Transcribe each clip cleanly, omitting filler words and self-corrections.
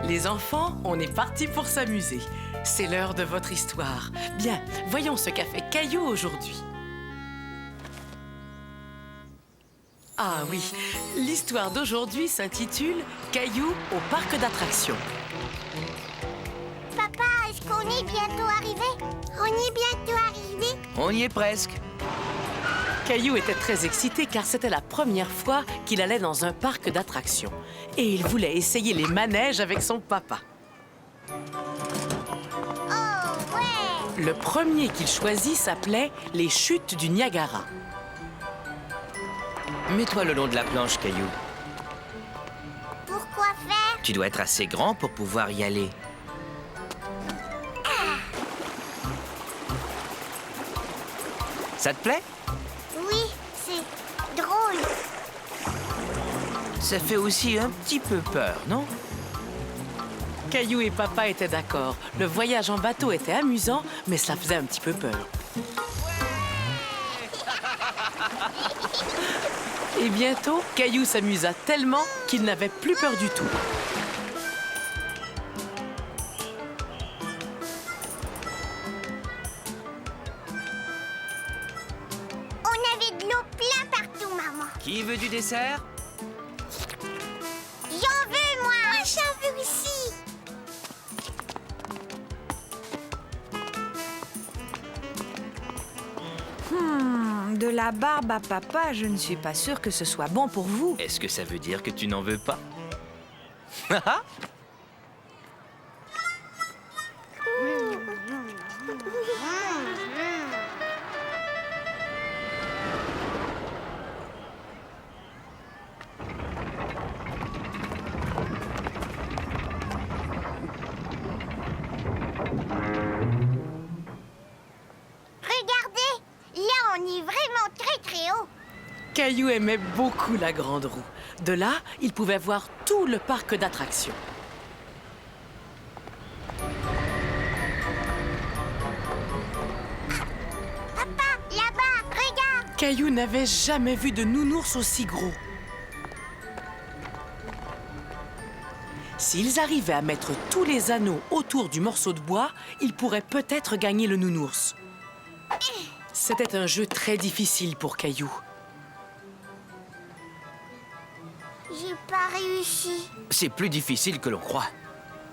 Les enfants, on est partis pour s'amuser. C'est l'heure de votre histoire. Bien, voyons ce qu'a fait Caillou aujourd'hui. Ah oui, l'histoire d'aujourd'hui s'intitule « Caillou au parc d'attractions ». Papa, est-ce qu'on est bientôt arrivé? On est bientôt arrivé? On y est presque. Caillou était très excité car c'était la première fois qu'il allait dans un parc d'attractions. Et il voulait essayer les manèges avec son papa. Oh, ouais! Le premier qu'il choisit s'appelait les chutes du Niagara. Mets-toi le long de la planche, Caillou. Pourquoi faire? Tu dois être assez grand pour pouvoir y aller. Ça te plaît? Oui, c'est drôle. Ça fait aussi un petit peu peur, non? Caillou et papa étaient d'accord. Le voyage en bateau était amusant, mais cela faisait un petit peu peur. Et bientôt, Caillou s'amusa tellement qu'il n'avait plus peur du tout. On avait de l'eau plein partout, maman. Qui veut du dessert? J'en veux, moi! Moi, j'en veux aussi! De la barbe à papa, je ne suis pas sûre que ce soit bon pour vous. Est-ce que ça veut dire que tu n'en veux pas? Regardez! Là, on est vraiment très, très haut. Caillou aimait beaucoup la grande roue. De là, il pouvait voir tout le parc d'attractions. Papa, là-bas, regarde! Caillou n'avait jamais vu de nounours aussi gros. S'ils arrivaient à mettre tous les anneaux autour du morceau de bois, ils pourraient peut-être gagner le nounours. C'était un jeu très difficile pour Caillou. J'ai pas réussi. C'est plus difficile que l'on croit.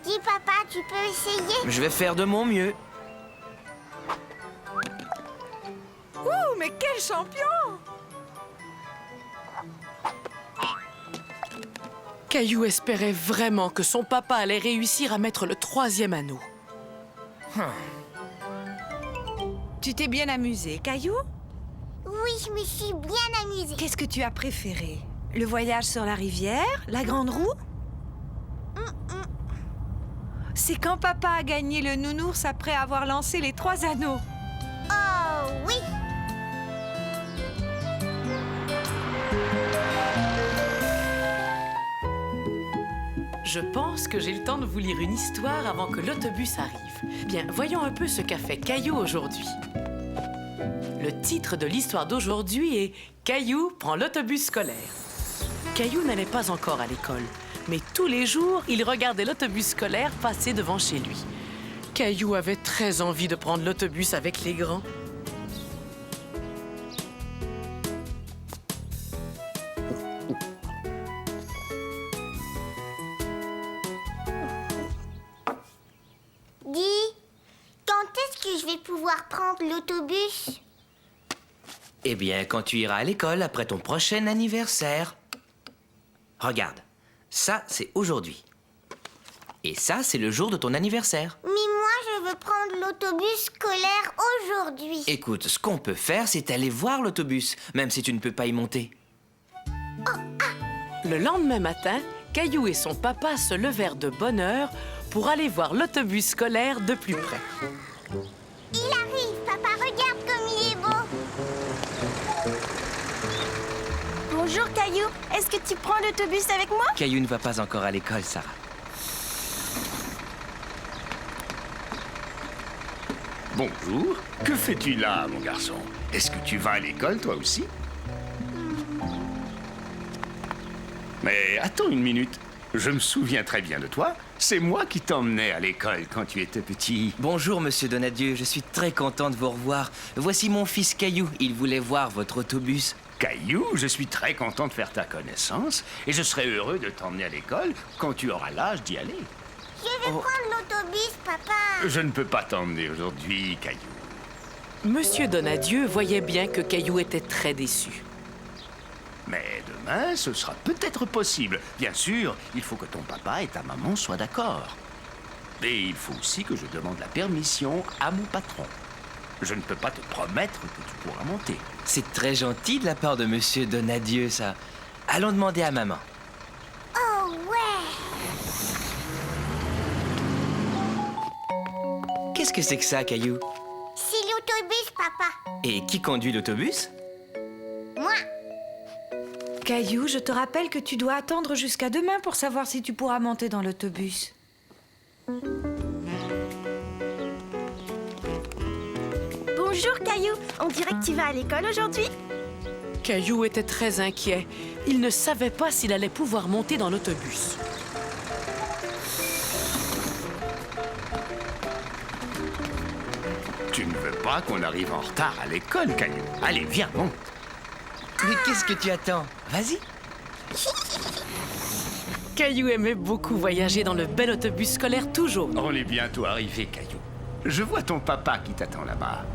Dis, papa, tu peux essayer? Je vais faire de mon mieux. Ouh, mais quel champion! Caillou espérait vraiment que son papa allait réussir à mettre le 3e anneau. Tu t'es bien amusé, Caillou? Oui, je me suis bien amusée. Qu'est-ce que tu as préféré? Le voyage sur la rivière? La grande roue? C'est quand papa a gagné le nounours après avoir lancé les 3 anneaux. Oh, oui! Je pense que j'ai le temps de vous lire une histoire avant que l'autobus arrive. Bien, voyons un peu ce qu'a fait Caillou aujourd'hui. Le titre de l'histoire d'aujourd'hui est « Caillou prend l'autobus scolaire ». Caillou n'allait pas encore à l'école, mais tous les jours, il regardait l'autobus scolaire passer devant chez lui. Caillou avait très envie de prendre l'autobus avec les grands. Dis, quand est-ce que je vais pouvoir prendre l'autobus? Eh bien, quand tu iras à l'école après ton prochain anniversaire. Regarde, ça, c'est aujourd'hui. Et ça, c'est le jour de ton anniversaire. Mais moi, je veux prendre l'autobus scolaire aujourd'hui. Écoute, ce qu'on peut faire, c'est aller voir l'autobus, même si tu ne peux pas y monter. Le lendemain matin, Caillou et son papa se levèrent de bonne heure pour aller voir l'autobus scolaire de plus près. Il arrive, papa, regarde comme il est beau. Bonjour Caillou, est-ce que tu prends l'autobus avec moi? Caillou ne va pas encore à l'école, Sarah. Bonjour. Que fais-tu là, mon garçon? Est-ce que tu vas à l'école, toi aussi? Mais attends une minute. Je me souviens très bien de toi. C'est moi qui t'emmenais à l'école quand tu étais petit. Bonjour, monsieur Donadieu, je suis très content de vous revoir. Voici mon fils Caillou, il voulait voir votre autobus. Caillou, je suis très content de faire ta connaissance et je serai heureux de t'emmener à l'école quand tu auras l'âge d'y aller. Je vais prendre l'autobus, papa. Je ne peux pas t'emmener aujourd'hui, Caillou. Monsieur Donadieu voyait bien que Caillou était très déçu. Mais demain, ce sera peut-être possible. Bien sûr, il faut que ton papa et ta maman soient d'accord. Et il faut aussi que je demande la permission à mon patron. Je ne peux pas te promettre que tu pourras monter. C'est très gentil de la part de monsieur Donadieu, ça. Allons demander à maman. Oh ouais. Qu'est-ce que c'est que ça, Caillou? C'est l'autobus, papa. Et qui conduit l'autobus? Moi. Caillou, je te rappelle que tu dois attendre jusqu'à demain pour savoir si tu pourras monter dans l'autobus. Bonjour Caillou, on dirait que tu vas à l'école aujourd'hui? Caillou était très inquiet. Il ne savait pas s'il allait pouvoir monter dans l'autobus. Tu ne veux pas qu'on arrive en retard à l'école, Caillou. Allez, viens, monte. Mais qu'est-ce que tu attends? Vas-y. Caillou aimait beaucoup voyager dans le bel autobus scolaire tout jaune. On est bientôt arrivé, Caillou. Je vois ton papa qui t'attend là-bas.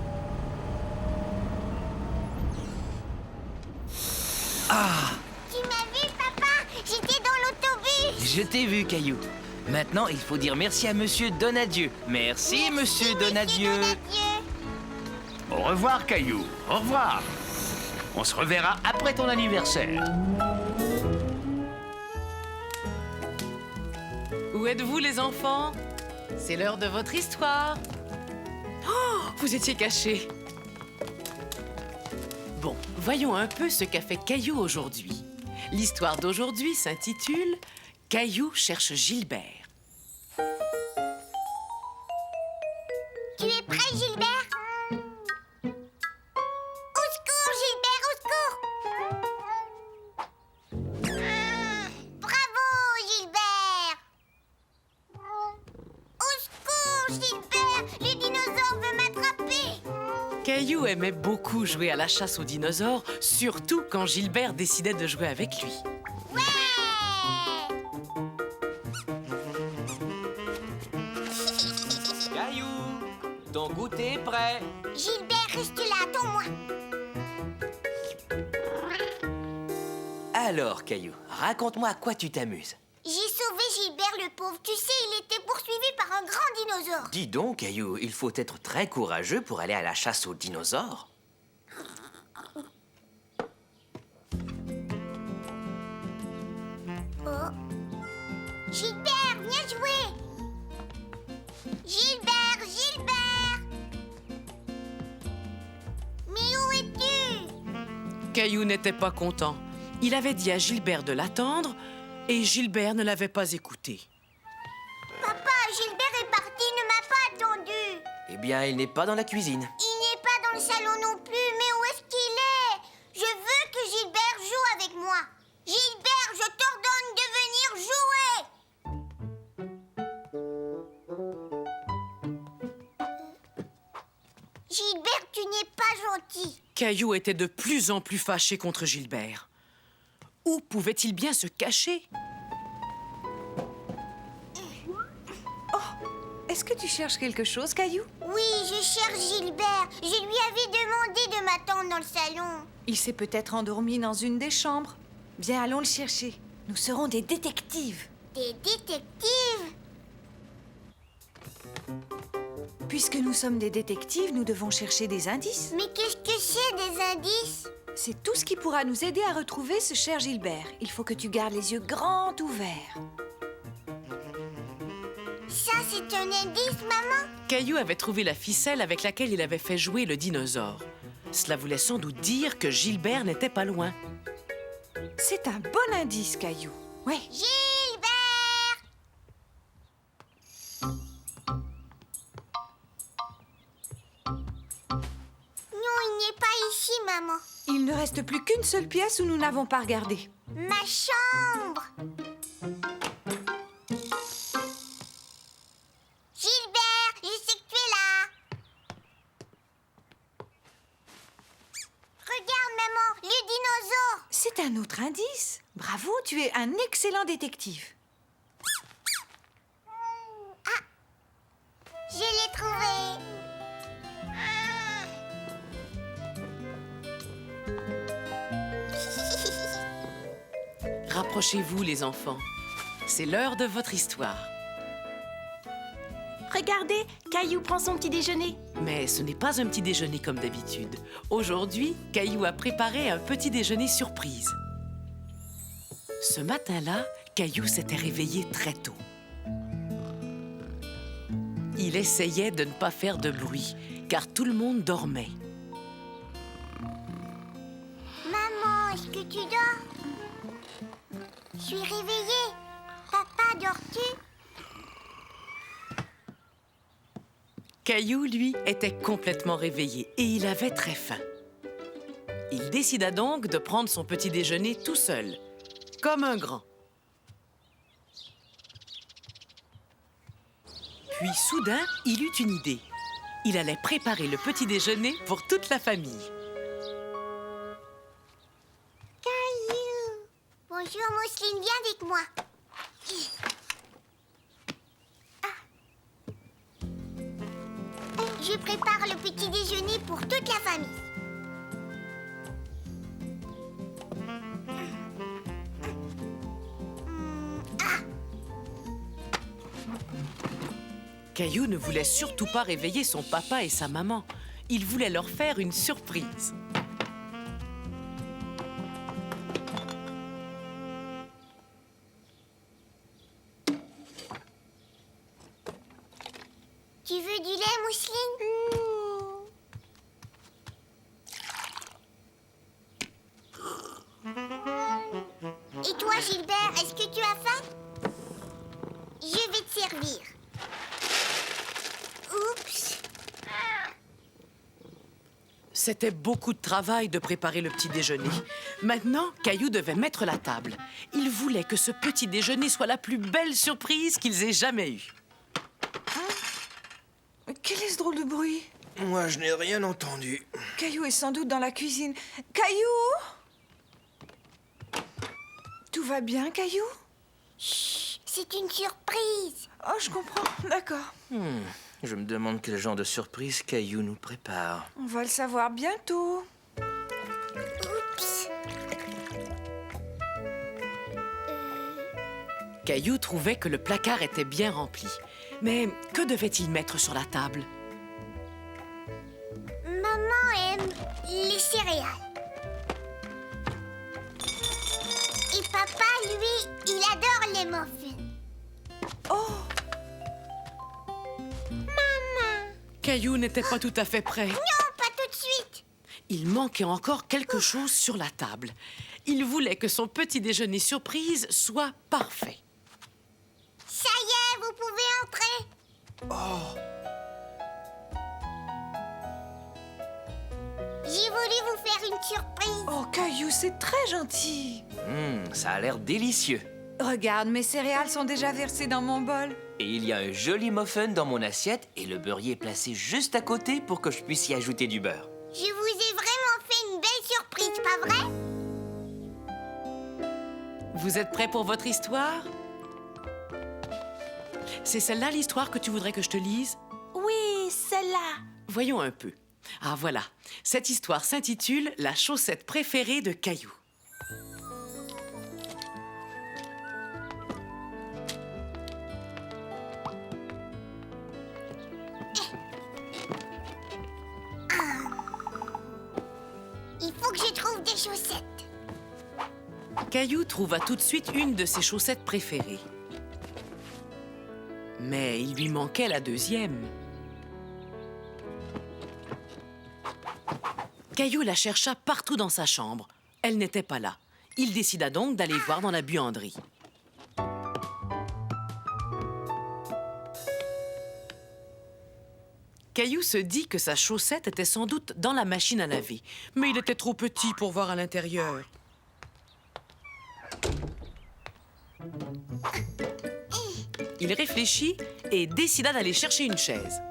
Tu m'as vu, papa? J'étais dans l'autobus. Je t'ai vu, Caillou. Maintenant, il faut dire merci à monsieur Donadieu. Merci, monsieur Donadieu. Au revoir, Caillou. Au revoir. On se reverra après ton anniversaire. Où êtes-vous, les enfants? C'est l'heure de votre histoire. Oh, vous étiez cachés. Bon, voyons un peu ce qu'a fait Caillou aujourd'hui. L'histoire d'aujourd'hui s'intitule « Caillou cherche Gilbert ». Tu es prêt, Gilbert? Au secours, Gilbert, au secours! Bravo, Gilbert! Au secours, Gilbert! Le dinosaure veut m'attraper! Caillou aimait beaucoup jouer à la chasse aux dinosaures, surtout quand Gilbert décidait de jouer avec lui. Ouais! Caillou, ton goûter est prêt. Gilbert, reste là, attends-moi! Alors, Caillou, raconte-moi à quoi tu t'amuses. J'ai sauvé Gilbert le pauvre. Tu sais, il était poursuivi par un grand dinosaure. Dis donc, Caillou, il faut être très courageux pour aller à la chasse aux dinosaures. Oh. Gilbert, viens jouer! Gilbert, Gilbert! Mais où es-tu? Caillou n'était pas content. Il avait dit à Gilbert de l'attendre et Gilbert ne l'avait pas écouté. Papa, Gilbert est parti, il ne m'a pas attendu. Eh bien, il n'est pas dans la cuisine. Il n'est pas dans le salon non plus, mais où est-ce qu'il est? Je veux que Gilbert joue avec moi. Gilbert, je t'ordonne de venir jouer. Gilbert, tu n'es pas gentil. Caillou était de plus en plus fâché contre Gilbert. Où pouvait-il bien se cacher? Est-ce que tu cherches quelque chose, Caillou? Oui, je cherche Gilbert. Je lui avais demandé de m'attendre dans le salon. Il s'est peut-être endormi dans une des chambres. Viens, allons le chercher. Nous serons des détectives. Des détectives? Puisque nous sommes des détectives, nous devons chercher des indices. Mais qu'est-ce que c'est des indices? C'est tout ce qui pourra nous aider à retrouver ce cher Gilbert. Il faut que tu gardes les yeux grands ouverts. Ça, c'est un indice, maman? Caillou avait trouvé la ficelle avec laquelle il avait fait jouer le dinosaure. Cela voulait sans doute dire que Gilbert n'était pas loin. C'est un bon indice, Caillou. Ouais. Gilbert! Non, il n'est pas ici, maman. Il ne reste plus qu'une seule pièce où nous n'avons pas regardé. Ma chambre! C'est un autre indice. Bravo, tu es un excellent détective. Je l'ai trouvé. Rapprochez-vous, les enfants. C'est l'heure de votre histoire. Regardez, Caillou prend son petit déjeuner. Mais ce n'est pas un petit déjeuner comme d'habitude. Aujourd'hui, Caillou a préparé un petit déjeuner surprise. Ce matin-là, Caillou s'était réveillé très tôt. Il essayait de ne pas faire de bruit, car tout le monde dormait. Maman, est-ce que tu dors? Je suis réveillée. Papa, dors-tu? Caillou, lui, était complètement réveillé et il avait très faim. Il décida donc de prendre son petit déjeuner tout seul, comme un grand. Puis soudain, il eut une idée. Il allait préparer le petit déjeuner pour toute la famille. Caillou. Bonjour, Mousseline, viens avec moi. Je prépare le petit déjeuner pour toute la famille. Caillou ne voulait surtout pas réveiller son papa et sa maman. Il voulait leur faire une surprise. Tu veux du lait, Mousseline? Et toi, Gilbert, est-ce que tu as faim? Je vais te servir. Oups. C'était beaucoup de travail de préparer le petit déjeuner. Maintenant, Caillou devait mettre la table. Il voulait que ce petit déjeuner soit la plus belle surprise qu'ils aient jamais eue. Quel est ce drôle de bruit? Moi, je n'ai rien entendu. Caillou est sans doute dans la cuisine. Caillou? Tout va bien, Caillou? Chut, c'est une surprise. Oh, je comprends. D'accord. Je me demande quel genre de surprise Caillou nous prépare. On va le savoir bientôt. Oups. Caillou trouvait que le placard était bien rempli. Mais que devait-il mettre sur la table? Maman aime les céréales. Et papa, lui, il adore les muffins. Oh, Maman. Caillou n'était pas tout à fait prêt. Non, pas tout de suite. Il manquait encore quelque chose sur la table. Il voulait que son petit déjeuner surprise soit parfait. Ça y est, vous pouvez entrer. J'ai voulu vous faire une surprise. oh, Caillou, c'est très gentil. Ça a l'air délicieux. Regarde, mes céréales sont déjà versées dans mon bol. Et il y a un joli muffin dans mon assiette et le beurrier est placé juste à côté pour que je puisse y ajouter du beurre. Je vous ai vraiment fait une belle surprise, pas vrai? Vous êtes prêts pour votre histoire? C'est celle-là l'histoire que tu voudrais que je te lise? Oui, celle-là. Voyons un peu. Ah voilà, cette histoire s'intitule « La chaussette préférée de Caillou ». Il faut que je trouve des chaussettes. Caillou trouva tout de suite une de ses chaussettes préférées. Mais il lui manquait la deuxième. Caillou la chercha partout dans sa chambre. Elle n'était pas là. Il décida donc d'aller voir dans la buanderie. Caillou se dit que sa chaussette était sans doute dans la machine à laver. Mais il était trop petit pour voir à l'intérieur. Il réfléchit et décida d'aller chercher une chaise.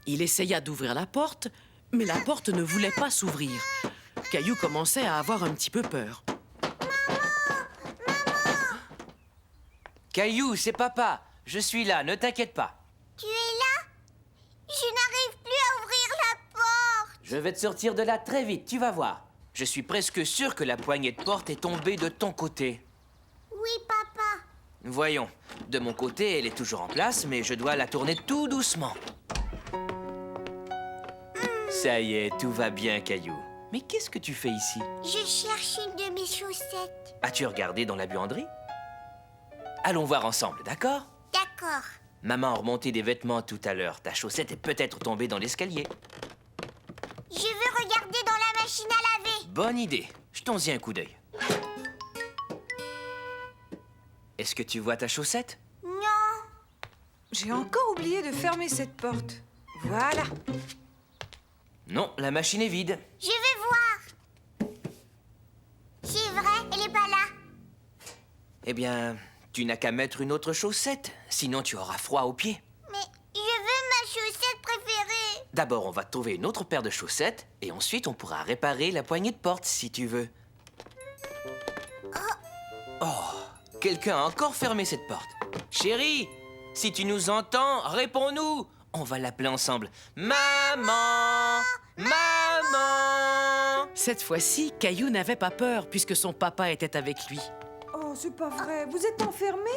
Il essaya d'ouvrir la porte, mais la porte ne voulait pas s'ouvrir. Caillou commençait à avoir un petit peu peur. Caillou, c'est papa. Je suis là, ne t'inquiète pas. Tu es là? Je n'arrive plus à ouvrir la porte. Je vais te sortir de là très vite, tu vas voir. Je suis presque sûr que la poignée de porte est tombée de ton côté. Oui, papa. Voyons, de mon côté, elle est toujours en place, mais je dois la tourner tout doucement. Ça y est, tout va bien, Caillou. Mais qu'est-ce que tu fais ici? Je cherche une de mes chaussettes. As-tu regardé dans la buanderie? Allons voir ensemble, d'accord? D'accord. Maman a remonté des vêtements tout à l'heure. Ta chaussette est peut-être tombée dans l'escalier. Je veux regarder dans la machine à laver. Bonne idée. Jetons-y un coup d'œil. Est-ce que tu vois ta chaussette? Non. J'ai encore oublié de fermer cette porte. Voilà. Non, la machine est vide. Je vais voir. C'est vrai, elle est pas là. Eh bien, tu n'as qu'à mettre une autre chaussette. Sinon, tu auras froid aux pieds. Mais je veux ma chaussette préférée. D'abord, on va trouver une autre paire de chaussettes. Et ensuite, on pourra réparer la poignée de porte, si tu veux. Oh, quelqu'un a encore fermé cette porte. Chérie, si tu nous entends, réponds-nous. On va l'appeler ensemble. Maman! Maman! Cette fois-ci, Caillou n'avait pas peur puisque son papa était avec lui. Oh, c'est pas vrai. Vous êtes enfermé.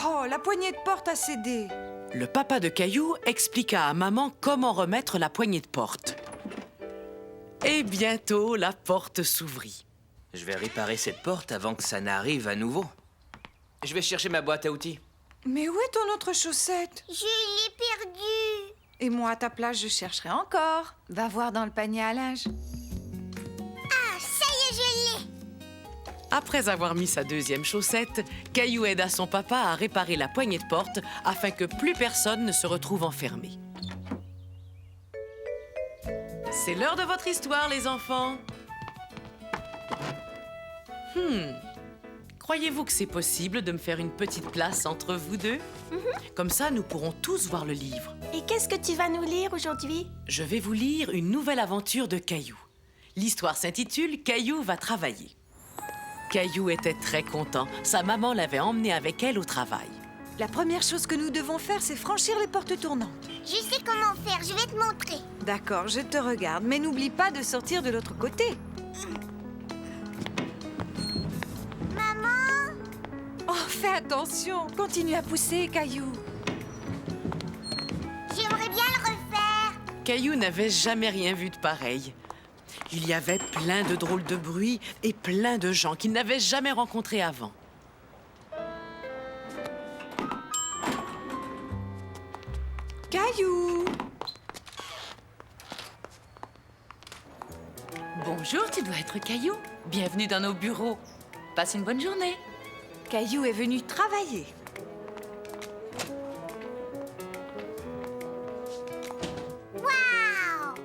Oh, la poignée de porte a cédé. Le papa de Caillou expliqua à maman comment remettre la poignée de porte. Et bientôt, la porte s'ouvrit. Je vais réparer cette porte avant que ça n'arrive à nouveau. Je vais chercher ma boîte à outils. Mais où est ton autre chaussette? Je l'ai perdue. Et moi, à ta place, je chercherai encore. Va voir dans le panier à linge. Ah, ça y est, je l'ai. Après avoir mis sa deuxième chaussette, Caillou aida son papa à réparer la poignée de porte afin que plus personne ne se retrouve enfermé. C'est l'heure de votre histoire, les enfants. Croyez-vous que c'est possible de me faire une petite place entre vous deux? Comme ça, nous pourrons tous voir le livre. Et qu'est-ce que tu vas nous lire aujourd'hui? Je vais vous lire une nouvelle aventure de Caillou. L'histoire s'intitule « Caillou va travailler ». Caillou était très content. Sa maman l'avait emmené avec elle au travail. La première chose que nous devons faire, c'est franchir les portes tournantes. Je sais comment faire, je vais te montrer. D'accord, je te regarde, mais n'oublie pas de sortir de l'autre côté. Maman, Oh, fais attention. Continue à pousser, Caillou. j'aimerais bien le refaire. Caillou n'avait jamais rien vu de pareil. Il y avait plein de drôles de bruits et plein de gens qu'il n'avait jamais rencontrés avant. Caillou! Bonjour, tu dois être Caillou. Bienvenue dans nos bureaux. Passe une bonne journée. Caillou est venu travailler. Waouh!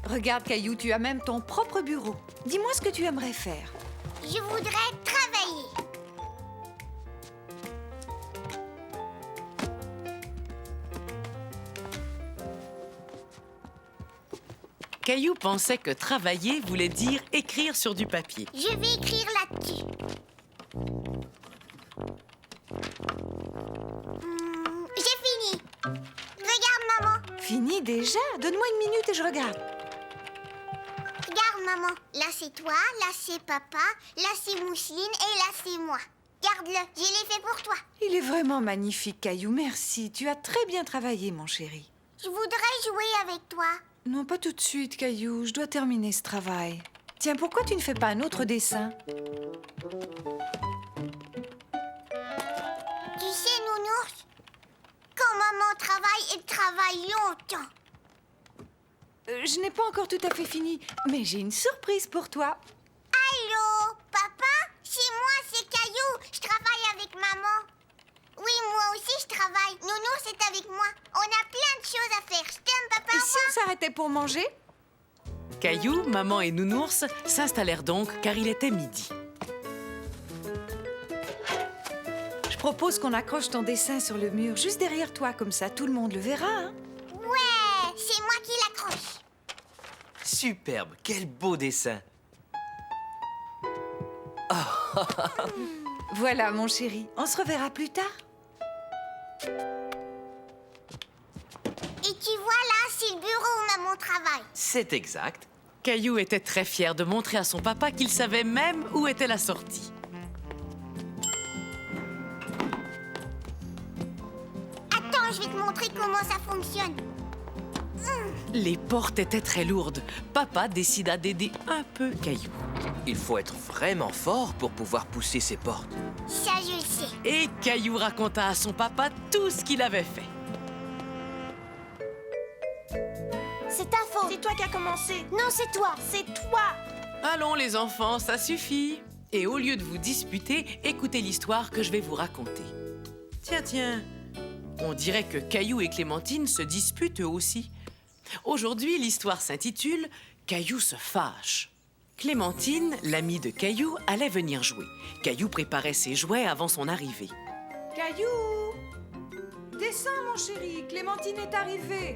Regarde, Caillou, tu as même ton propre bureau. Dis-moi ce que tu aimerais faire. Je voudrais travailler. Caillou pensait que travailler voulait dire écrire sur du papier. Je vais écrire là-dessus. J'ai fini. Regarde, maman. Fini déjà? Donne-moi une minute et je regarde. Regarde, maman. Là, c'est toi, là, c'est papa, là, c'est Mousseline et là, c'est moi. Garde-le, je l'ai fait pour toi. Il est vraiment magnifique, Caillou. Merci. Tu as très bien travaillé, mon chéri. Je voudrais jouer avec toi. Non, pas tout de suite, Caillou. Je dois terminer ce travail. Tiens, pourquoi tu ne fais pas un autre dessin? Tu sais, Nounours, quand maman travaille, elle travaille longtemps. Je n'ai pas encore tout à fait fini, mais j'ai une surprise pour toi. Allô, papa? C'est moi, c'est Caillou. Je travaille avec maman. Oui, moi aussi, je travaille. Nounours est avec moi. On a plein de choses à faire. Je t'aime, papa. Et si on s'arrêtait pour manger? Caillou, maman et Nounours s'installèrent donc car il était midi. Je propose qu'on accroche ton dessin sur le mur juste derrière toi, comme ça tout le monde le verra. Hein? c'est moi qui l'accroche. Superbe, quel beau dessin. Voilà, mon chéri. On se reverra plus tard. Et tu vois là, c'est le bureau où maman travaille. C'est exact. Caillou était très fier de montrer à son papa qu'il savait même où était la sortie. Attends, je vais te montrer comment ça fonctionne. Les portes étaient très lourdes. Papa décida d'aider un peu Caillou. Il faut être vraiment fort pour pouvoir pousser ces portes. Ça, je le sais. Et Caillou raconta à son papa tout ce qu'il avait fait. C'est ta faute. C'est toi qui as commencé. Non, c'est toi. C'est toi. Allons les enfants, ça suffit. Et au lieu de vous disputer, écoutez l'histoire que je vais vous raconter. Tiens, on dirait que Caillou et Clémentine se disputent eux aussi. Aujourd'hui, l'histoire s'intitule « Caillou se fâche ». Clémentine, l'amie de Caillou, allait venir jouer. Caillou préparait ses jouets avant son arrivée. Caillou! Descends, mon chéri. Clémentine est arrivée.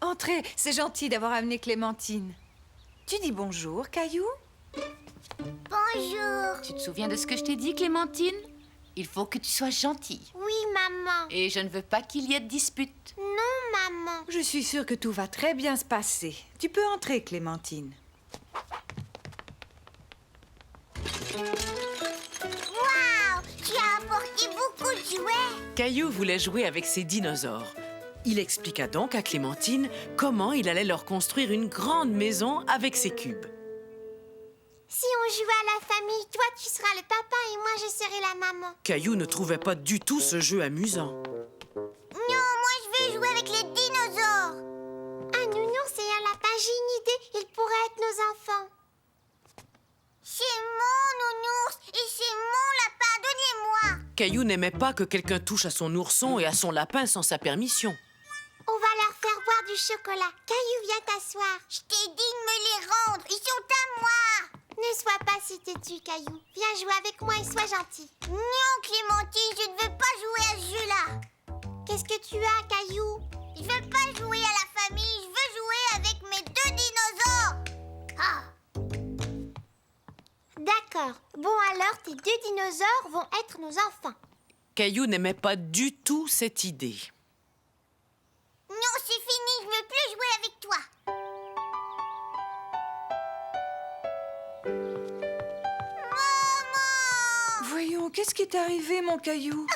Entrez, c'est gentil d'avoir amené Clémentine. Tu dis bonjour, Caillou? Bonjour. Tu te souviens de ce que je t'ai dit, Clémentine? Il faut que tu sois gentille. Oui, maman. Et je ne veux pas qu'il y ait de dispute. Non, maman. Je suis sûre que tout va très bien se passer. Tu peux entrer, Clémentine. Waouh, tu as apporté beaucoup de jouets. Caillou voulait jouer avec ses dinosaures. Il expliqua donc à Clémentine comment il allait leur construire une grande maison avec ses cubes. Si on jouait à la famille, toi tu seras le papa et moi je serai la maman. Caillou ne trouvait pas du tout ce jeu amusant. Non, moi je veux jouer avec les dinosaures. Un nounours et un lapin, j'ai une idée. Ils pourraient être nos enfants. C'est mon nounours et c'est mon lapin. Donnez-moi. Caillou n'aimait pas que quelqu'un touche à son ourson et à son lapin sans sa permission. On va leur faire boire du chocolat. Caillou, viens t'asseoir. Je t'ai dit de me les rendre. Ils sont à moi. Ne sois pas si têtu, Caillou. Viens jouer avec moi et sois gentil. Non, Clémentine, je ne veux pas jouer à ce jeu-là. Qu'est-ce que tu as, Caillou? Je veux pas jouer à la famille. Je veux jouer avec mes 2 dinosaures. Ah. D'accord. Bon, alors, tes 2 dinosaures vont être nos enfants. Caillou n'aimait pas du tout cette idée. Non, c'est fini. Je ne veux plus jouer avec toi. Maman! Voyons, qu'est-ce qui est arrivé, mon Caillou?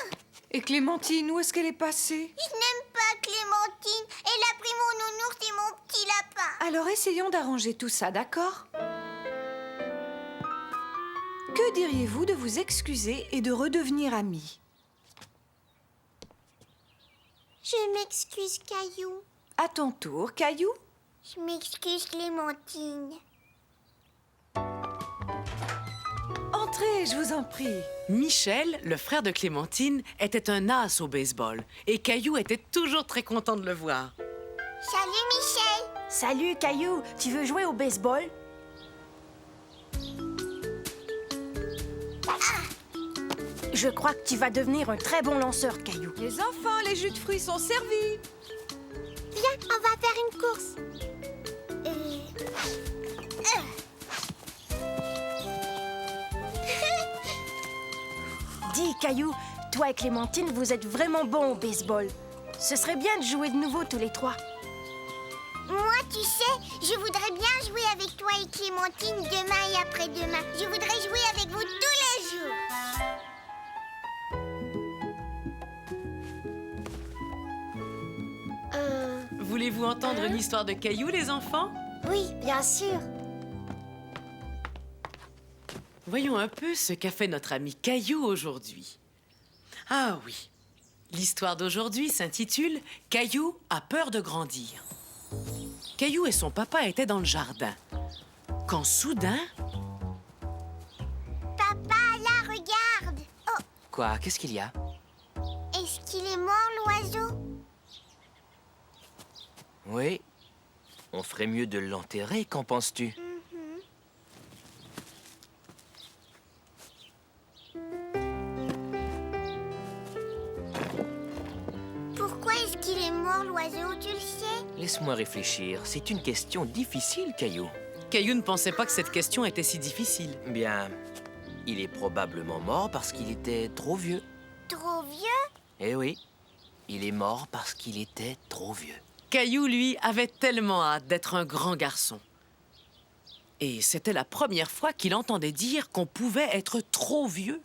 Et Clémentine, où est-ce qu'elle est passée? Je n'aime pas Clémentine. Elle a pris mon nounours et mon petit lapin. Alors essayons d'arranger tout ça, d'accord? Que diriez-vous de vous excuser et de redevenir amis? Je m'excuse, Caillou. À ton tour, Caillou? Je m'excuse, Clémentine. Entrez, je vous en prie. Michel, le frère de Clémentine, était un as au baseball. Et Caillou était toujours très content de le voir. Salut, Michel. Salut, Caillou. Tu veux jouer au baseball? Je crois que tu vas devenir un très bon lanceur, Caillou. Les enfants, les jus de fruits sont servis. Viens, on va faire une course. Dis, Caillou, toi et Clémentine, vous êtes vraiment bons au baseball. Ce serait bien de jouer de nouveau tous les 3. Moi, tu sais, je voudrais bien jouer avec toi et Clémentine demain et après-demain. Je voudrais jouer avec vous tous les jours. Voulez-vous entendre une histoire de Caillou, les enfants? Oui, bien sûr. Voyons un peu ce qu'a fait notre ami Caillou aujourd'hui. Ah oui, l'histoire d'aujourd'hui s'intitule « Caillou a peur de grandir ». Caillou et son papa étaient dans le jardin. Quand soudain... Papa, là, regarde. Oh, Quoi? Qu'est-ce qu'il y a? est-ce qu'il est mort, l'oiseau? Oui. On ferait mieux de l'enterrer, qu'en penses-tu? oiseau, tu le sais? Laisse-moi réfléchir. C'est une question difficile, Caillou. Caillou ne pensait pas que cette question était si difficile. Bien, il est probablement mort parce qu'il était trop vieux. Trop vieux? Eh oui, il est mort parce qu'il était trop vieux. Caillou, lui, avait tellement hâte d'être un grand garçon. Et c'était la première fois qu'il entendait dire qu'on pouvait être trop vieux.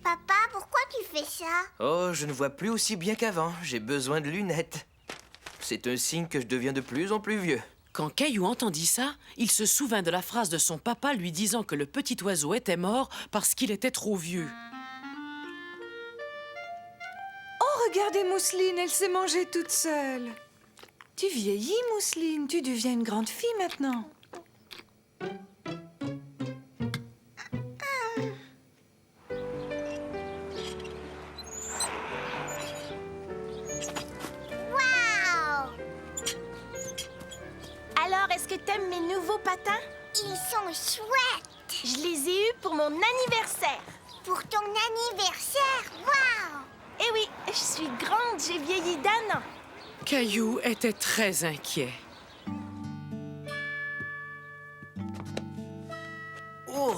Papa, pourquoi tu fais ça? Oh, je ne vois plus aussi bien qu'avant. J'ai besoin de lunettes. C'est un signe que je deviens de plus en plus vieux. Quand Caillou entendit ça, il se souvint de la phrase de son papa lui disant que le petit oiseau était mort parce qu'il était trop vieux. Oh, regardez Mousseline, elle s'est mangée toute seule. Tu vieillis, Mousseline, tu deviens une grande fille maintenant. Waouh! Alors, est-ce que t'aimes mes nouveaux patins? Ils sont chouettes! Je les ai eus pour mon anniversaire. Pour ton anniversaire! Waouh! Eh oui, je suis grande, j'ai vieilli d'1 an. Caillou était très inquiet. Oh,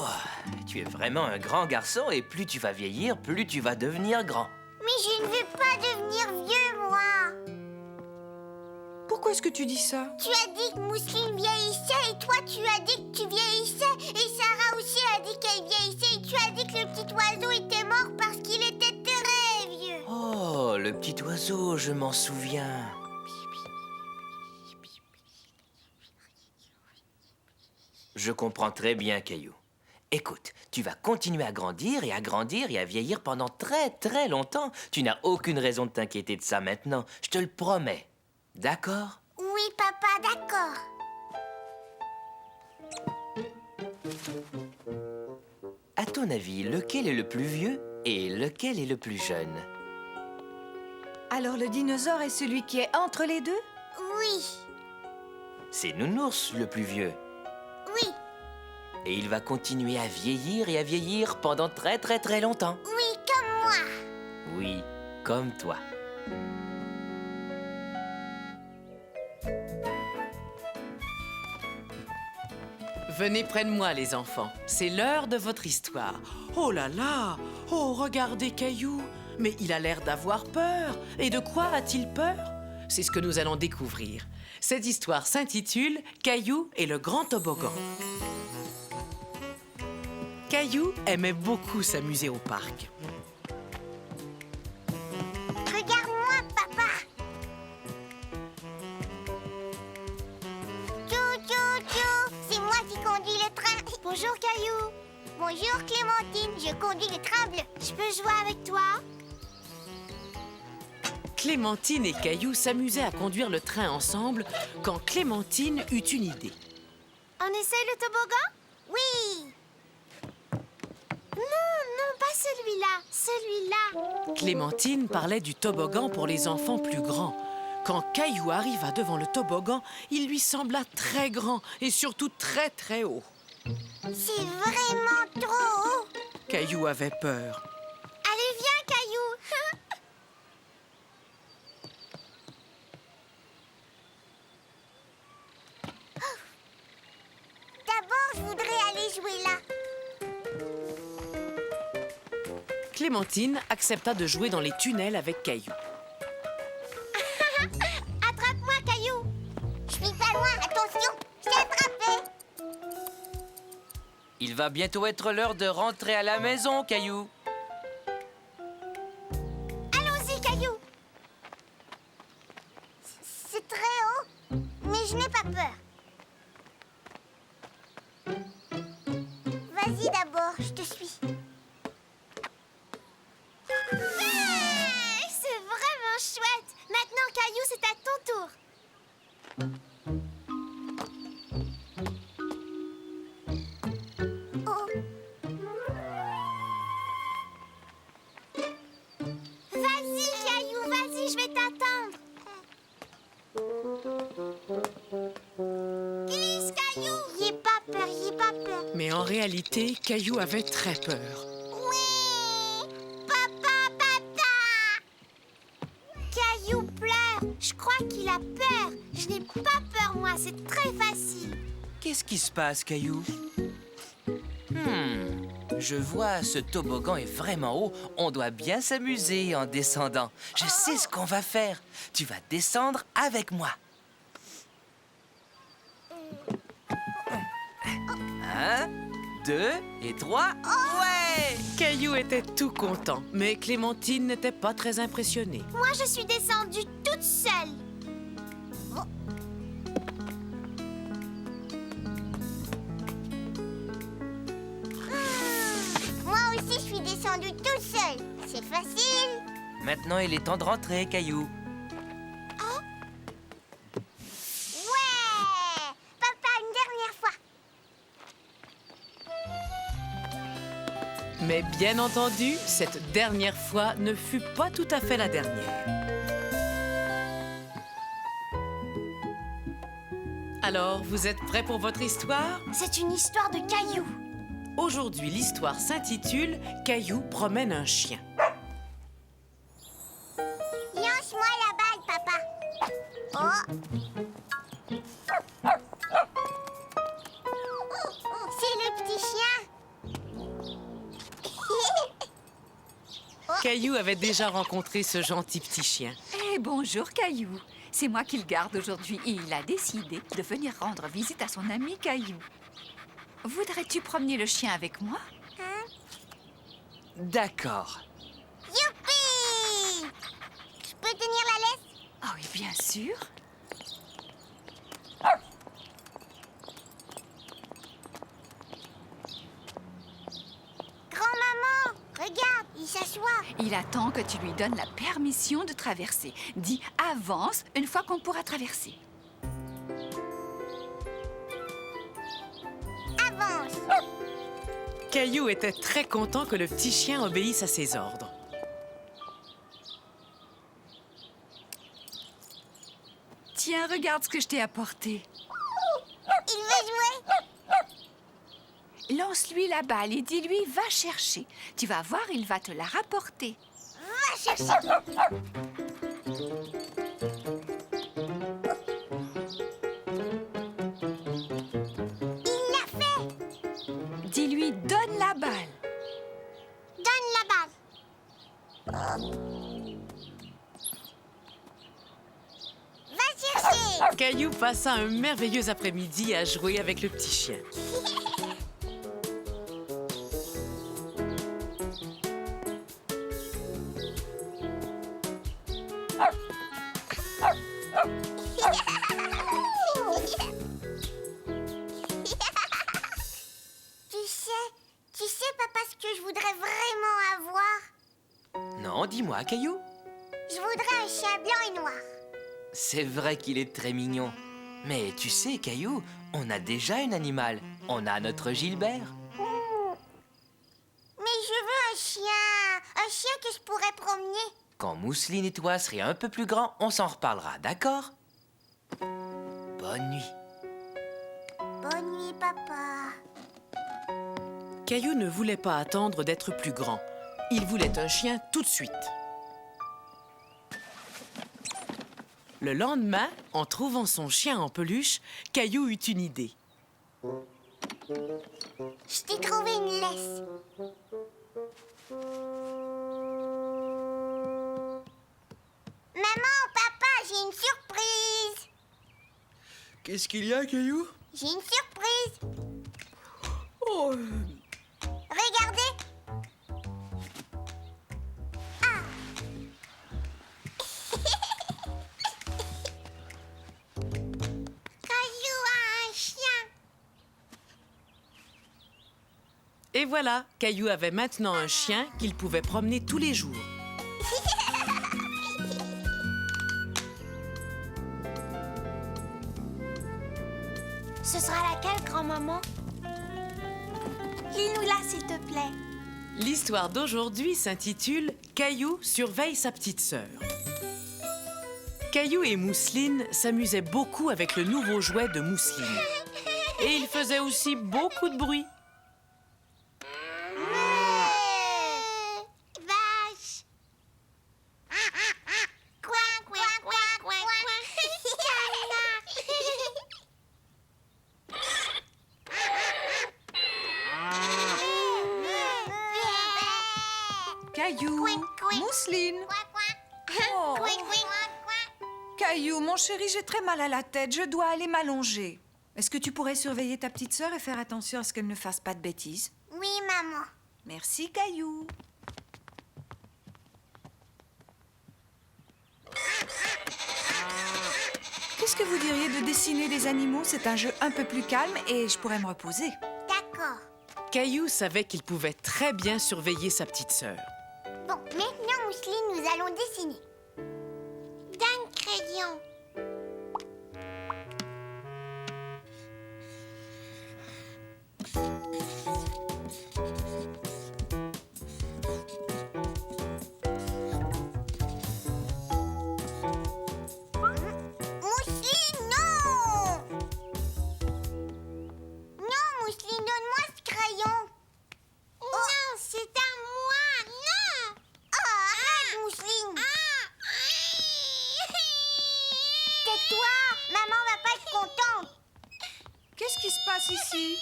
tu es vraiment un grand garçon et plus tu vas vieillir, plus tu vas devenir grand. Mais je ne veux pas devenir vieux, moi! Pourquoi est-ce que tu dis ça? Tu as dit que Mousseline vieillissait et toi tu as dit que tu vieillissais et Sarah aussi a dit qu'elle vieillissait et tu as dit que le petit oiseau était mort parce qu'il était très vieux. Oh, le petit oiseau, je m'en souviens. Je comprends très bien, Caillou. Écoute, tu vas continuer à grandir et à grandir et à vieillir pendant très très longtemps. Tu n'as aucune raison de t'inquiéter de ça maintenant, je te le promets. D'accord? Oui, papa, d'accord. À ton avis, lequel est le plus vieux et lequel est le plus jeune? Alors le dinosaure est celui qui est entre les deux? Oui, C'est Nounours, le plus vieux. oui, Et il va continuer à vieillir pendant très très très longtemps. oui, comme moi. Oui, comme toi. Venez près de moi, les enfants. C'est l'heure de votre histoire. Oh là là! Oh, regardez Caillou! Mais il a l'air d'avoir peur. Et de quoi a-t-il peur? C'est ce que nous allons découvrir. Cette histoire s'intitule « Caillou et le grand toboggan ». Caillou aimait beaucoup s'amuser au parc. Regarde-moi, papa. Tchou, tchou, tchou. C'est moi qui conduis le train. Bonjour, Caillou. Bonjour, Clémentine. Je conduis le train bleu. Je peux jouer avec toi? Clémentine et Caillou s'amusaient à conduire le train ensemble quand Clémentine eut une idée. On essaye le toboggan? Oui. Non, pas celui-là. Celui-là. Clémentine parlait du toboggan pour les enfants plus grands. Quand Caillou arriva devant le toboggan, il lui sembla très grand et surtout très très haut. C'est vraiment trop haut. Caillou avait peur. Allez, viens, Caillou. D'abord, je voudrais aller jouer là. Clémentine accepta de jouer dans les tunnels avec Caillou. Attrape-moi, Caillou. Je suis pas loin, attention. Je t'ai attrapé. Il va bientôt être l'heure de rentrer à la maison, Caillou. Allons-y, Caillou. C'est très haut, mais je n'ai pas peur. Vas-y d'abord, je te suis. Ouais, c'est vraiment chouette. Maintenant, Caillou, c'est à ton tour. Oh. Vas-y, Caillou, vas-y, je vais t'attendre. Glisse, Caillou. Y'aie pas peur, y'aie pas peur. Mais en réalité, Caillou avait très peur. Oui! Papa! Caillou pleure. Je crois qu'il a peur. Je n'ai pas peur, moi. C'est très facile. Qu'est-ce qui se passe, Caillou? Je vois, ce toboggan est vraiment haut. On doit bien s'amuser en descendant. Je sais ce qu'on va faire. Tu vas descendre avec moi. 1, 2 et 3. Ouais! Caillou était tout content, mais Clémentine n'était pas très impressionnée. Moi, je suis descendue toute seule. Moi aussi, je suis descendue toute seule. C'est facile. Maintenant, il est temps de rentrer, Caillou. Ouais! Papa, une dernière fois. Mais bien entendu, cette dernière fois ne fut pas tout à fait la dernière. Alors, vous êtes prêts pour votre histoire? C'est une histoire de Caillou. Aujourd'hui, l'histoire s'intitule « Caillou promène un chien ». Lance-moi la balle, papa. Oh! C'est le petit chien. Caillou avait déjà rencontré ce gentil petit chien. Eh, bonjour, Caillou. C'est moi qui le garde aujourd'hui et il a décidé de venir rendre visite à son ami Caillou. Voudrais-tu promener le chien avec moi? D'accord. Youpi! Je peux tenir la laisse? Ah oui, bien sûr. Grand-maman, regarde, il s'assoit. Il attend que tu lui donnes la permission de traverser. Dis « avance » une fois qu'on pourra traverser. Avance. Caillou était très content que le petit chien obéisse à ses ordres. Tiens, regarde ce que je t'ai apporté. Il veut jouer. Lance-lui la balle et dis-lui « va chercher ». Tu vas voir, il va te la rapporter. Va chercher. Il l'a fait. Dis-lui « donne la balle ». Donne la balle. Va chercher. Caillou passa un merveilleux après-midi à jouer avec le petit chien. Tu sais, papa, ce que je voudrais vraiment avoir? Non, dis-moi, Caillou. Je voudrais un chien blanc et noir. C'est vrai qu'il est très mignon. Mais tu sais, Caillou, on a déjà un animal. On a notre Gilbert. Mais je veux un chien que je pourrais promener. Quand Mousseline et toi serez un peu plus grands, on s'en reparlera, d'accord? Bonne nuit. Bonne nuit, papa. Caillou ne voulait pas attendre d'être plus grand. Il voulait un chien tout de suite. Le lendemain, en trouvant son chien en peluche, Caillou eut une idée. Je t'ai trouvé une laisse. Maman, papa, j'ai une surprise. Qu'est-ce qu'il y a, Caillou? J'ai une surprise. Oh, Regardez. Ah. Caillou a un chien. et voilà, Caillou avait maintenant un chien qu'il pouvait promener tous les jours. Ce sera laquelle, grand-maman? Lis-nous-la, s'il te plaît. L'histoire d'aujourd'hui s'intitule « Caillou surveille sa petite sœur ». Caillou et Mousseline s'amusaient beaucoup avec le nouveau jouet de Mousseline. Et ils faisaient aussi beaucoup de bruit. Caillou, Couin, couin. Mousseline. Coin, coin. Oh. Coin, coin, coin. Caillou, mon chéri, j'ai très mal à la tête. Je dois aller m'allonger. Est-ce que tu pourrais surveiller ta petite sœur et faire attention à ce qu'elle ne fasse pas de bêtises? Oui, maman. Merci, Caillou. Qu'est-ce que vous diriez de dessiner des animaux? C'est un jeu un peu plus calme et je pourrais me reposer. D'accord. Caillou savait qu'il pouvait très bien surveiller sa petite sœur. Bon, maintenant, Mousseline, nous allons dessiner. D'un crayon. Mousseline, non! Non, Mousseline, donne-moi ce crayon. Non, c'est à moi, non! Oh, arrête, Mousseline! Tais-toi, maman va pas être contente. Qu'est-ce qui se passe ici?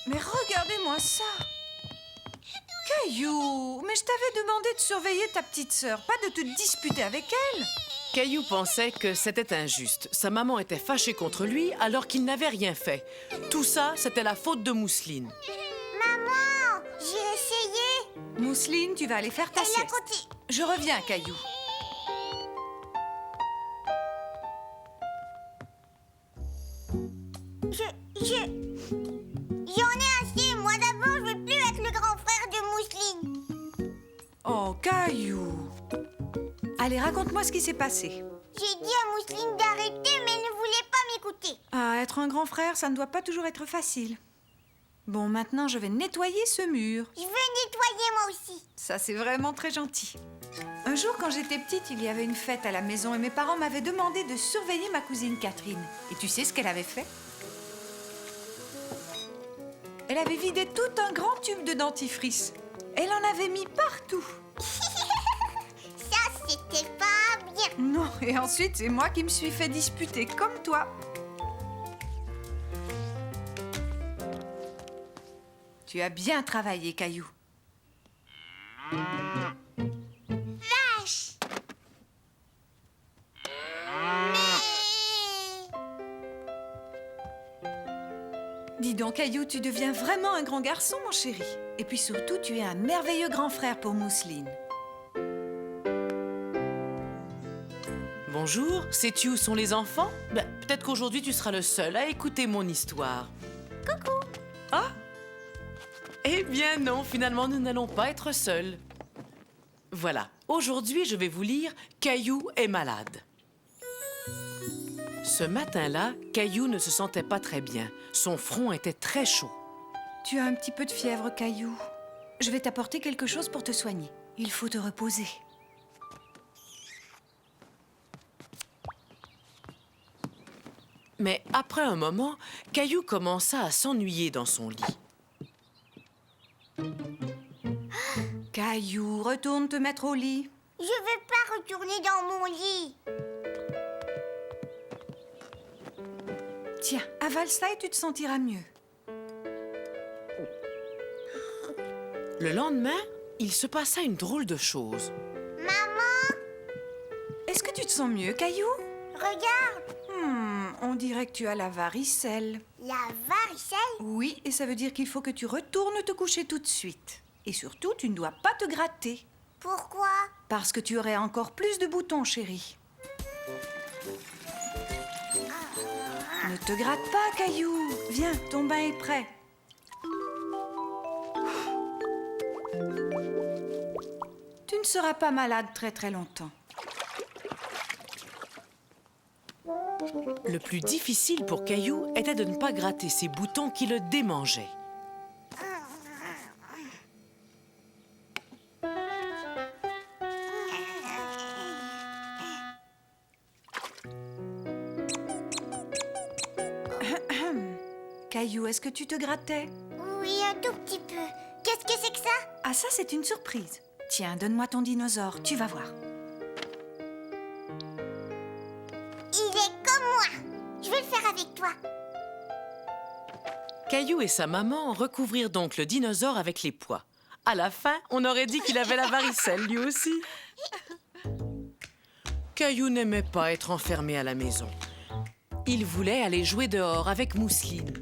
Mais regardez-moi ça! Caillou, mais je t'avais demandé de surveiller ta petite sœur, pas de te disputer avec elle. Caillou pensait que c'était injuste. Sa maman était fâchée contre lui alors qu'il n'avait rien fait. Tout ça, c'était la faute de Mousseline. Maman, j'ai essayé. Mousseline, tu vas aller faire ta Elle a sieste. continué. Je reviens, Caillou. J'en ai assez. Moi d'abord, je veux plus être le grand frère de Mousseline. Oh, Caillou. Allez, raconte-moi ce qui s'est passé. J'ai dit à Mousseline d'arrêter, mais elle ne voulait pas m'écouter. Ah, être un grand frère, ça ne doit pas toujours être facile. Bon, maintenant, je vais nettoyer ce mur. Je veux nettoyer moi aussi. Ça, c'est vraiment très gentil. Un jour, quand j'étais petite, il y avait une fête à la maison et mes parents m'avaient demandé de surveiller ma cousine Catherine. Et tu sais ce qu'elle avait fait? Elle avait vidé tout un grand tube de dentifrice. Elle en avait mis partout. Ça, c'était pas bien. Non, et ensuite, c'est moi qui me suis fait disputer, comme toi. Tu as bien travaillé, Caillou. Vache. Dis donc, Caillou, tu deviens vraiment un grand garçon, mon chéri. Et puis surtout, tu es un merveilleux grand frère pour Mousseline. Bonjour, sais-tu où sont les enfants? Peut-être qu'aujourd'hui tu seras le seul à écouter mon histoire. Coucou! Ah? Eh bien non, finalement nous n'allons pas être seuls. Voilà, aujourd'hui je vais vous lire Caillou est malade. Ce matin-là, Caillou ne se sentait pas très bien. Son front était très chaud. Tu as un petit peu de fièvre, Caillou. Je vais t'apporter quelque chose pour te soigner. Il faut te reposer. Mais après un moment, Caillou commença à s'ennuyer dans son lit. Caillou, retourne te mettre au lit. Je veux pas retourner dans mon lit. Tiens, avale ça et tu te sentiras mieux. Le lendemain, il se passa une drôle de chose. Maman, Est-ce que tu te sens mieux, Caillou? regarde. On dirait que tu as la varicelle. La varicelle. Oui, et ça veut dire qu'il faut que tu retournes te coucher tout de suite. Et surtout, tu ne dois pas te gratter. Pourquoi? Parce que tu aurais encore plus de boutons, chérie. Ne te gratte pas, Caillou. Viens, ton bain est prêt. Tu ne seras pas malade très très longtemps. Le plus difficile pour Caillou était de ne pas gratter ses boutons qui le démangeaient. Caillou, est-ce que tu te grattais? Oui, un tout petit peu. Qu'est-ce que c'est que ça? Ah, ça, c'est une surprise. Tiens, donne-moi ton dinosaure, tu vas voir. Il est comme moi. Je vais le faire avec toi. Caillou et sa maman recouvrirent donc le dinosaure avec les pois. À la fin, on aurait dit qu'il avait la varicelle, lui aussi. Caillou n'aimait pas être enfermé à la maison. Il voulait aller jouer dehors avec Mousseline.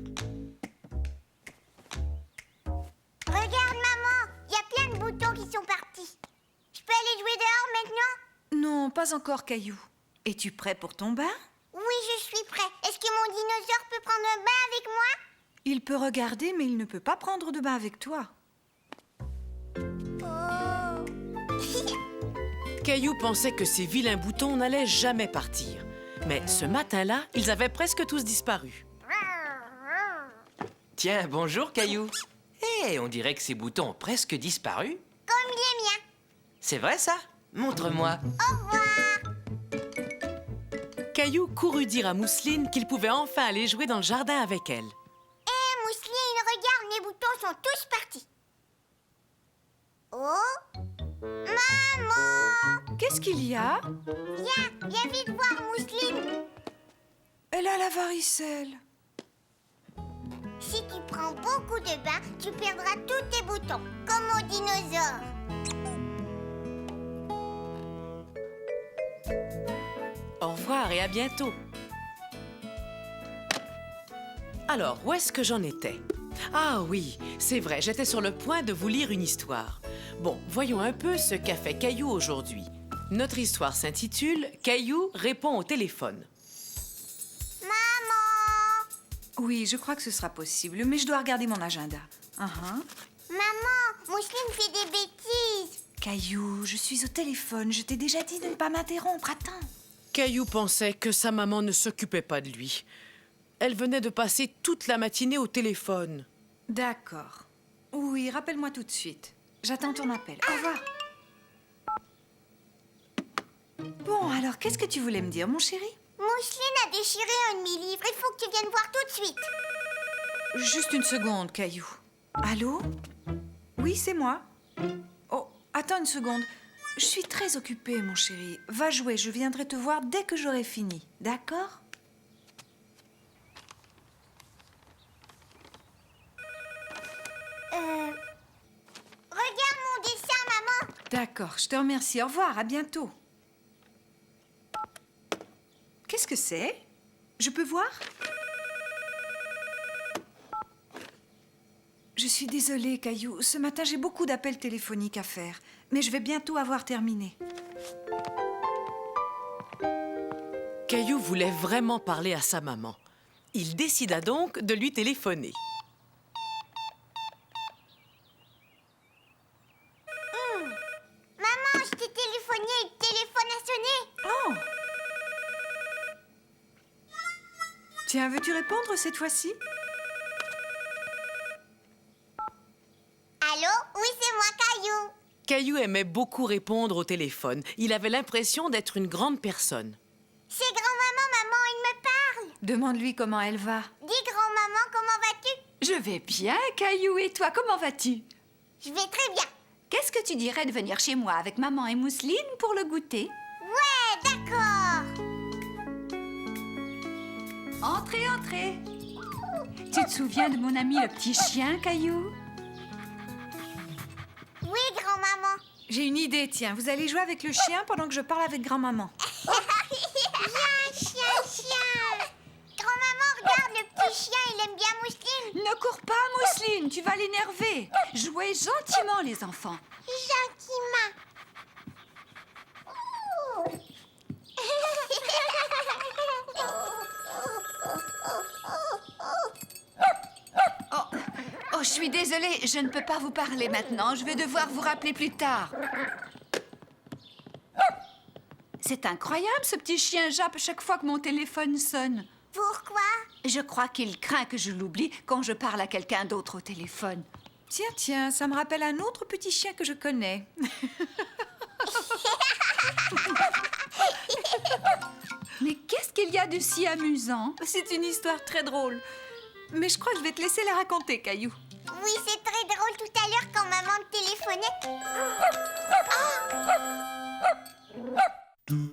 Regarde, maman, il y a plein de boutons qui sont partis. Je peux aller jouer dehors maintenant? Non, pas encore, Caillou. Es-tu prêt pour ton bain? Oui, je suis prêt. Est-ce que mon dinosaure peut prendre un bain avec moi? Il peut regarder, mais il ne peut pas prendre de bain avec toi. Oh. Caillou pensait que ces vilains boutons n'allaient jamais partir. Mais ce matin-là, ils avaient presque tous disparu. Tiens, bonjour, Caillou. Hé, on dirait que ces boutons ont presque disparu. Comme les miens. C'est vrai, ça? Montre-moi. Au revoir. Caillou courut dire à Mousseline qu'il pouvait enfin aller jouer dans le jardin avec elle. Hé, Mousseline, regarde, les boutons sont tous partis. Oh, maman! Qu'est-ce qu'il y a? Viens vite voir Mousseline. Elle a la varicelle. Si tu prends beaucoup de bains, tu perdras tous tes boutons, comme au dinosaure. Au revoir et à bientôt. Alors, où est-ce que j'en étais? Ah oui, c'est vrai, j'étais sur le point de vous lire une histoire. Bon, voyons un peu ce qu'a fait Caillou aujourd'hui. Notre histoire s'intitule « Caillou répond au téléphone ». Maman! Oui, je crois que ce sera possible, mais je dois regarder mon agenda. Maman, Mousseline fait des bêtises. Caillou, je suis au téléphone. Je t'ai déjà dit de ne pas m'interrompre. Attends. Caillou pensait que sa maman ne s'occupait pas de lui. Elle venait de passer toute la matinée au téléphone. D'accord. Oui, rappelle-moi tout de suite. J'attends ton appel. Au revoir. Bon, alors, qu'est-ce que tu voulais me dire, mon chéri? Mousseline a déchiré un de mes livres. Il faut que tu viennes voir tout de suite. Juste une seconde, Caillou. Allô? Oui, c'est moi. Oh, attends une seconde. Je suis très occupée, mon chéri. Va jouer, je viendrai te voir dès que j'aurai fini. D'accord? Regarde mon dessin, maman. D'accord, je te remercie. Au revoir, à bientôt. Qu'est-ce que c'est? Je peux voir? Je suis désolée, Caillou. Ce matin, j'ai beaucoup d'appels téléphoniques à faire. Mais je vais bientôt avoir terminé. Caillou voulait vraiment parler à sa maman. Il décida donc de lui téléphoner. Maman, je t'ai téléphoné et le téléphone a sonné. Oh! Tiens, veux-tu répondre cette fois-ci? Allô? Oui, c'est moi, Caillou. Caillou aimait beaucoup répondre au téléphone. Il avait l'impression d'être une grande personne. C'est grand-maman, maman, il me parle. Demande-lui comment elle va. Dis, grand-maman, comment vas-tu? Je vais bien, Caillou. Et toi, comment vas-tu? Je vais très bien. Qu'est-ce que tu dirais de venir chez moi avec maman et Mousseline pour le goûter? Ouais, d'accord. Entrez, entrez. Tu te souviens de mon ami le petit chien, Caillou? Oui, grand-maman. J'ai une idée, tiens. Vous allez jouer avec le chien pendant que je parle avec grand-maman. Chien. Grand-maman, regarde, le petit chien, il aime bien Mousseline. Ne cours pas, Mousseline, tu vas l'énerver. Jouez gentiment, les enfants. Gentiment. Oh, je suis désolée, je ne peux pas vous parler maintenant. Je vais devoir vous rappeler plus tard. C'est incroyable, ce petit chien jappe chaque fois que mon téléphone sonne. Pourquoi? Je crois qu'il craint que je l'oublie quand je parle à quelqu'un d'autre au téléphone. Tiens, ça me rappelle un autre petit chien que je connais. Mais qu'est-ce qu'il y a de si amusant? C'est une histoire très drôle. Mais je crois que je vais te laisser la raconter, Caillou. Oui, c'est très drôle tout à l'heure quand maman me téléphonait. Oh!